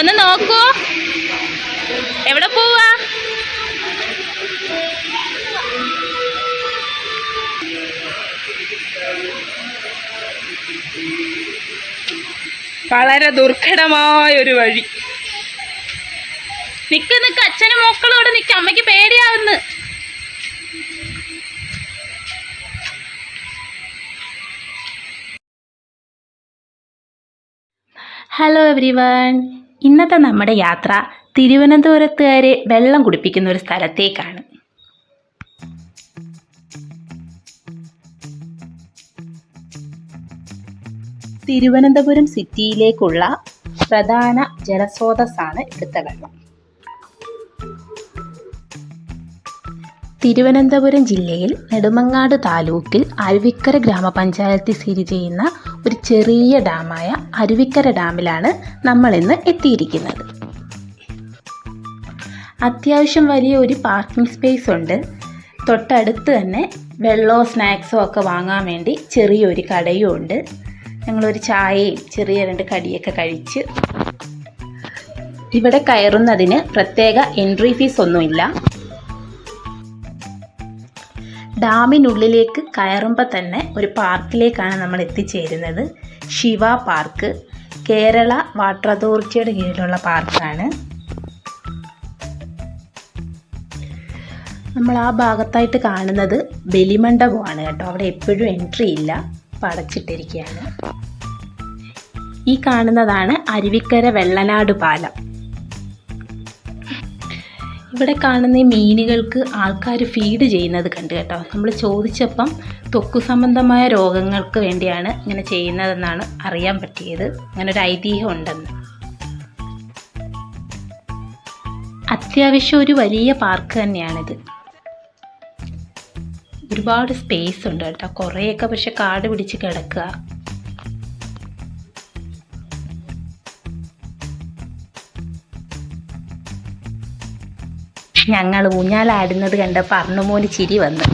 ഒന്ന് നോക്കൂ. എവിടെ പോവാ? വളരെ ദുർഘടമായ ഒരു വഴി. നിക്ക് അച്ഛനും മക്കളും ഇവിടെ നിക്ക്. അമ്മയ്ക്ക് പേടിയാവുന്നു. Hello everyone. ഇന്നത്തെ നമ്മുടെ യാത്ര തിരുവനന്തപുരത്തുകാരെ വെള്ളം കുടിപ്പിക്കുന്ന ഒരു സ്ഥലത്തേക്കാണ്. തിരുവനന്തപുരം സിറ്റിയിലേക്കുള്ള പ്രധാന ജലസ്രോതസ്സാണ് ഇവിടുത്തെ വെള്ളം. തിരുവനന്തപുരം ജില്ലയിൽ നെടുമങ്ങാട് താലൂക്കിൽ അരുവിക്കര ഗ്രാമപഞ്ചായത്തിൽ സ്ഥിതി ചെയ്യുന്ന ഒരു ചെറിയ ഡാമായ അരുവിക്കര ഡാമിലാണ് നമ്മളിന്ന് എത്തിയിരിക്കുന്നത്. അത്യാവശ്യം വലിയ ഒരു പാർക്കിംഗ് സ്പേസ് ഉണ്ട്. തൊട്ടടുത്ത് തന്നെ വെള്ളമോ സ്നാക്സോ ഒക്കെ വാങ്ങാൻ വേണ്ടി ചെറിയൊരു കടയും ഉണ്ട്. ഞങ്ങളൊരു ചായയും ചെറിയ 2 കടിയൊക്കെ കഴിച്ച് ഇവിടെ കയറുന്നതിന് പ്രത്യേക എൻട്രി ഫീസ് ഒന്നുമില്ല. ഡാമിനുള്ളിലേക്ക് കയറുമ്പോൾ തന്നെ ഒരു പാർക്കിലേക്കാണ് നമ്മൾ എത്തിച്ചേരുന്നത്. ശിവ പാർക്ക്, കേരള വാട്ടർ അതോറിറ്റിയുടെ കീഴിലുള്ള പാർക്കാണ്. നമ്മൾ ആ ഭാഗത്തായിട്ട് കാണുന്നത് ബലിമണ്ഡപമാണ് കേട്ടോ. അവിടെ എപ്പോഴും എൻട്രി ഇല്ല, അടച്ചിട്ടിരിക്കുകയാണ്. ഈ കാണുന്നതാണ് അരുവിക്കര വെള്ളനാട് പാലം. ഇവിടെ കാണുന്ന ഈ മീനുകൾക്ക് ആൾക്കാർ ഫീഡ് ചെയ്യുന്നത് കണ്ടു കേട്ടോ. നമ്മൾ ചോദിച്ചപ്പം ത്വക്ക് സംബന്ധമായ രോഗങ്ങൾക്ക് വേണ്ടിയാണ് ഇങ്ങനെ ചെയ്യുന്നതെന്നാണ് അറിയാൻ പറ്റിയത്. അങ്ങനെ ഒരു ഐതിഹ്യം ഉണ്ടെന്ന്. അത്യാവശ്യം ഒരു വലിയ പാർക്ക് തന്നെയാണിത്. ഒരുപാട് സ്പേസ് ഉണ്ട് കേട്ടോ. കുറേയൊക്കെ പക്ഷെ കാട് പിടിച്ച് കിടക്കുക. ഞങ്ങൾ ഊഞ്ഞാലാടുന്നത് കണ്ടപ്പോൾ അർണ്ണുമോന് ചിരി വന്നു.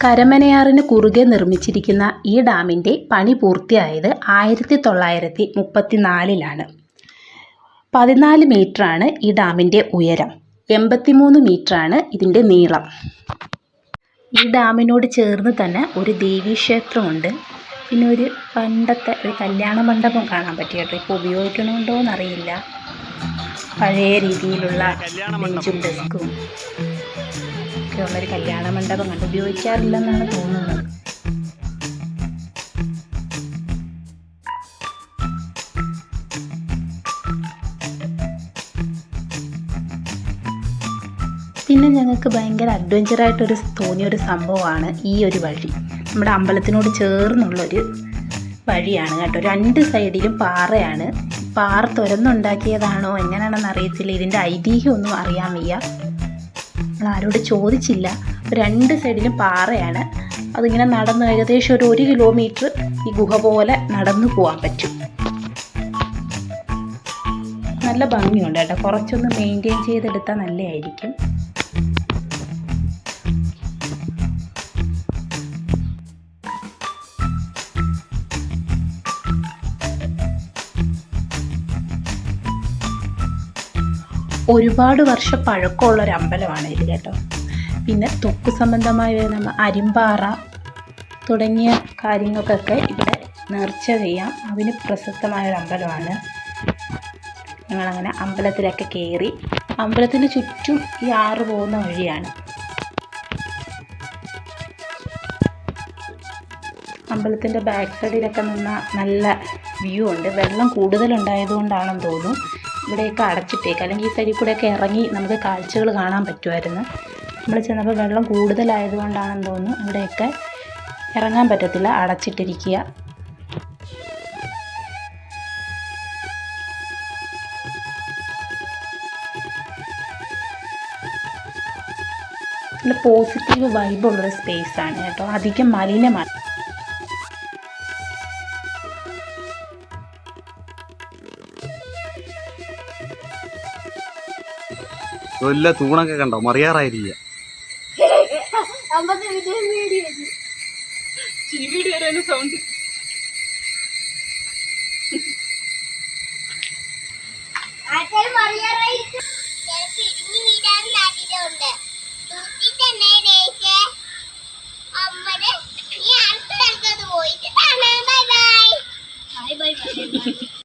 കരമനയാറിന് കുറുകെ നിർമ്മിച്ചിരിക്കുന്ന ഈ ഡാമിൻ്റെ പണി പൂർത്തിയായത് 1934 14 മീറ്ററാണ് ഈ ഡാമിൻ്റെ ഉയരം. 83 മീറ്ററാണ് ഇതിൻ്റെ നീളം. ഈ ഡാമിനോട് ചേർന്ന് തന്നെ ഒരു ദേവീക്ഷേത്രമുണ്ട്. പിന്നെ ഒരു പണ്ടത്തെ ഒരു കല്യാണ മണ്ഡപം കാണാൻ പറ്റി കേട്ടോ. ഇപ്പോൾ ഉപയോഗിക്കണമുണ്ടോ എന്നറിയില്ല. പഴയ രീതിയിലുള്ള ബെഞ്ചും ഡെസ്കും ഒക്കെ ഉള്ളൊരു കല്യാണ മണ്ഡപം കണ്ട് ഉപയോഗിക്കാറില്ലെന്നാണ് തോന്നുന്നത്. പിന്നെ ഞങ്ങൾക്ക് ഭയങ്കര അഡ്വഞ്ചറായിട്ടൊരു തോന്നിയൊരു സംഭവമാണ് ഈ ഒരു വഴി. നമ്മുടെ അമ്പലത്തിനോട് ചേർന്നുള്ളൊരു വഴിയാണ് കേട്ടോ. 2 സൈഡിലും പാറയാണ്. പാറ തുരന്നുണ്ടാക്കിയതാണോ എങ്ങനെയാണെന്ന് അറിയത്തില്ല. ഇതിൻ്റെ ഐതിഹ്യമൊന്നും അറിയാൻ വയ്യ. നമ്മൾ ആരോട് ചോദിച്ചില്ല. 2 സൈഡിലും പാറയാണ്. അതിങ്ങനെ നടന്ന് ഏകദേശം ഒരു 1 കിലോമീറ്റർ ഈ ഗുഹ പോലെ നടന്നു പോകാൻ പറ്റും. നല്ല ഭംഗിയുണ്ട് കേട്ടോ. കുറച്ചൊന്ന് മെയിൻറ്റെയിൻ ചെയ്തെടുത്താൽ നല്ലതായിരിക്കും. ഒരുപാട് വർഷം പഴക്കമുള്ളൊരു അമ്പലമാണ് ഇത് കേട്ടോ. പിന്നെ ത്വക്ക് സംബന്ധമായ അരിമ്പാറ തുടങ്ങിയ കാര്യങ്ങൾക്കൊക്കെ ഇവിടെ നേർച്ച ചെയ്യാം. അതിന് പ്രശസ്തമായൊരു അമ്പലമാണ്. ഞങ്ങളങ്ങനെ അമ്പലത്തിലൊക്കെ കയറി. അമ്പലത്തിന് ചുറ്റും ഈ ആറ് പോകുന്ന വഴിയാണ്. അമ്പലത്തിൻ്റെ ബാക്ക് സൈഡിലൊക്കെ നിന്നാൽ നല്ല വ്യൂ ഉണ്ട്. വെള്ളം കൂടുതലുണ്ടായതുകൊണ്ടാണെന്ന് തോന്നുന്നു ഇവിടെയൊക്കെ അടച്ചിട്ടേക്ക്. അല്ലെങ്കിൽ ഈ സൈഡിൽ കൂടെയൊക്കെ ഇറങ്ങി നമുക്ക് കാഴ്ചകൾ കാണാൻ പറ്റുമായിരുന്നു. നമ്മൾ ചെന്നപ്പോൾ വെള്ളം കൂടുതലായതുകൊണ്ടാണെന്ന് തോന്നുന്നു ഇവിടെയൊക്കെ ഇറങ്ങാൻ പറ്റത്തില്ല, അടച്ചിട്ടിരിക്കുക. നല്ല പോസിറ്റീവ് വൈബുള്ളൊരു സ്പേസാണ് കേട്ടോ. അധികം മലിനമാണ്. തൂണൊക്കെ കണ്ടോ, മറിയാറായിരിക്കുക. ചീവീട് വരെ സൗണ്ട്. Bye bye.